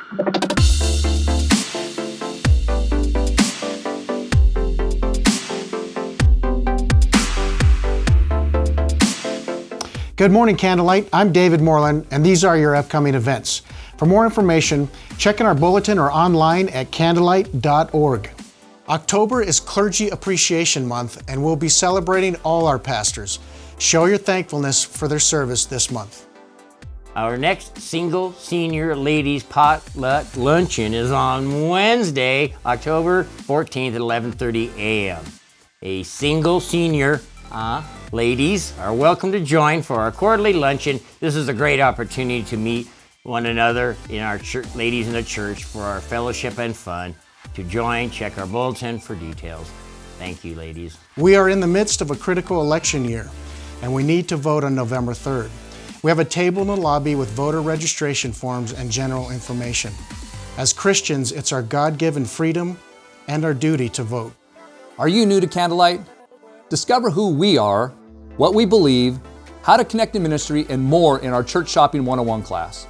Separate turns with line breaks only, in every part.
Good morning, Candlelight. I'm David Morlan, and these are your upcoming events. For more information, check in our bulletin or online at candlelight.org. October is Clergy Appreciation Month, and we'll be celebrating all our pastors. Show your thankfulness for their service this month.
Our next single senior ladies potluck luncheon is on Wednesday, October 14th at 11:30 a.m. A single senior ladies are welcome to join for our quarterly luncheon. This is a great opportunity to meet one another in our church, ladies in the church, for our fellowship and fun. To join, check our bulletin for details. Thank you, ladies.
We are in the midst of a critical election year, and we need to vote on November 3rd. We have a table in the lobby with voter registration forms and general information. As Christians, it's our God-given freedom and our duty to vote.
Are you new to Candlelight? Discover who we are, what we believe, how to connect in ministry, and more in our Church Shopping 101 class.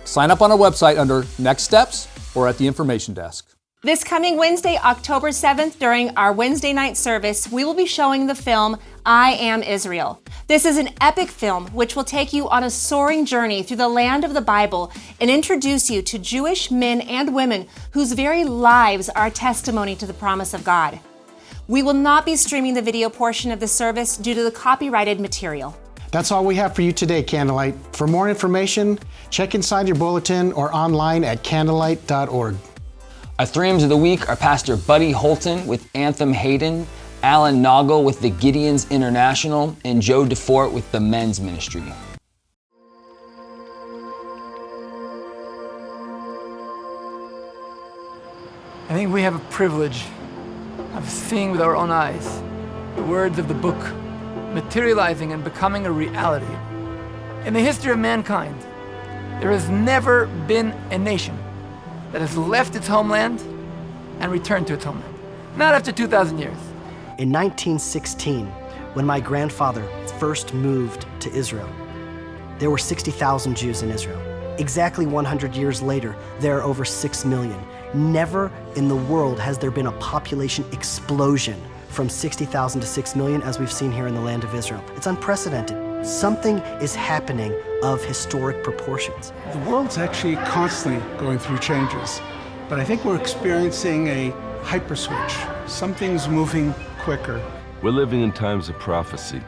Sign up on our website under Next Steps or at the information desk.
This coming Wednesday, October 7th, during our Wednesday night service, we will be showing the film, I Am Israel. This is an epic film which will take you on a soaring journey through the land of the Bible and introduce you to Jewish men and women whose very lives are a testimony to the promise of God. We will not be streaming the video portion of the service due to the copyrighted material.
That's all we have for you today, Candlelight. For more information, check inside your bulletin or online at candlelight.org.
Our Threems of the Week are Pastor Buddy Holton with Anthem Hayden, Alan Noggle with the Gideons International, and Joe DeFort with the Men's Ministry.
I think we have a privilege of seeing with our own eyes the words of the book materializing and becoming a reality. In the history of mankind, there has never been a nation that has left its homeland and returned to its homeland. Not after 2,000 years.
In 1916, when my grandfather first moved to Israel, there were 60,000 Jews in Israel. Exactly 100 years later, there are over 6 million. Never in the world has there been a population explosion from 60,000 to 6 million as we've seen here in the land of Israel. It's unprecedented. Something is happening of historic proportions.
The world's actually constantly going through changes, but I think we're experiencing a hyper switch. Something's moving quicker.
We're living in times of prophecy.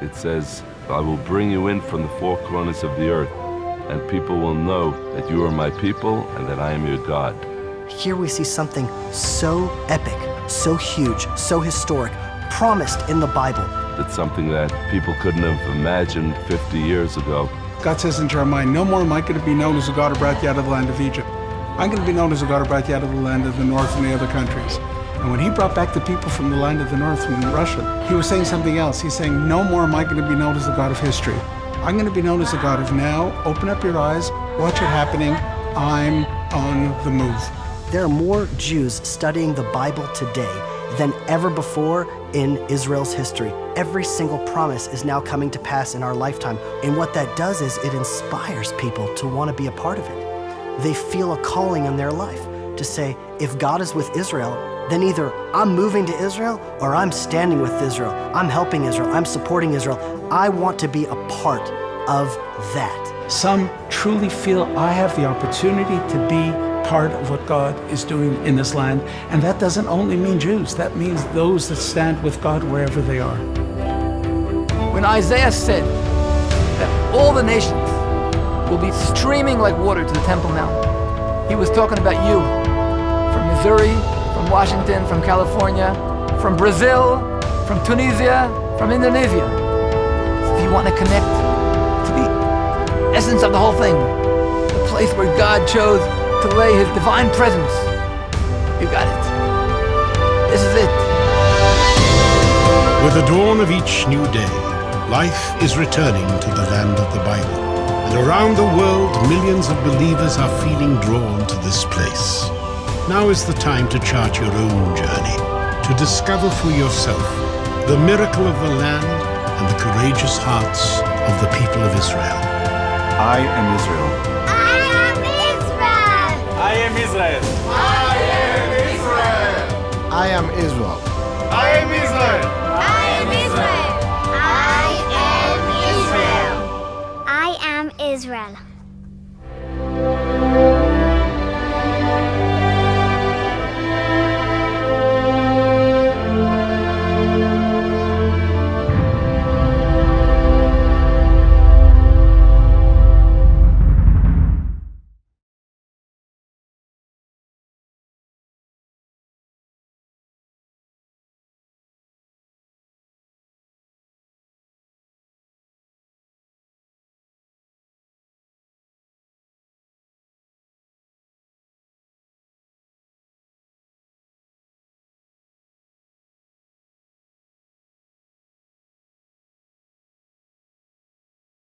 It says, I will bring you in from the four corners of the earth, and people will know that you are my people and that I am your God.
Here we see something so epic, so huge, so historic, promised in the Bible.
It's something that people couldn't have imagined 50 years ago.
God says in Jeremiah, no more am I going to be known as the God who brought you out of the land of Egypt. I'm going to be known as the God who brought you out of the land of the north and the other countries. And when he brought back the people from the land of the north, from Russia, he was saying something else. He's saying, no more am I going to be known as the God of history. I'm going to be known as the God of now. Open up your eyes, watch it happening. I'm on the move.
There are more Jews studying the Bible today than ever before in Israel's history. Every single promise is now coming to pass in our lifetime. And what that does is it inspires people to want to be a part of it. They feel a calling in their life to say, if God is with Israel, then either I'm moving to Israel or I'm standing with Israel. I'm helping Israel. I'm supporting Israel. I want to be a part of that.
Some truly feel I have the opportunity to be part of what God is doing in this land. And that doesn't only mean Jews. That means those that stand with God wherever they are.
When Isaiah said that all the nations will be streaming like water to the Temple Mount, he was talking about you. From Missouri, from Washington, from California, from Brazil, from Tunisia, from Indonesia. So if you want to connect to the essence of the whole thing, the place where God chose to lay his divine presence, you got it. This is it.
With the dawn of each new day, life is returning to the land of the Bible. And around the world, millions of believers are feeling drawn to this place. Now is the time to chart your own journey, to discover for yourself the miracle of the land and the courageous hearts of the people of Israel.
I am Israel.
I am Israel.
I
Israel.
I am Israel.
I am Israel.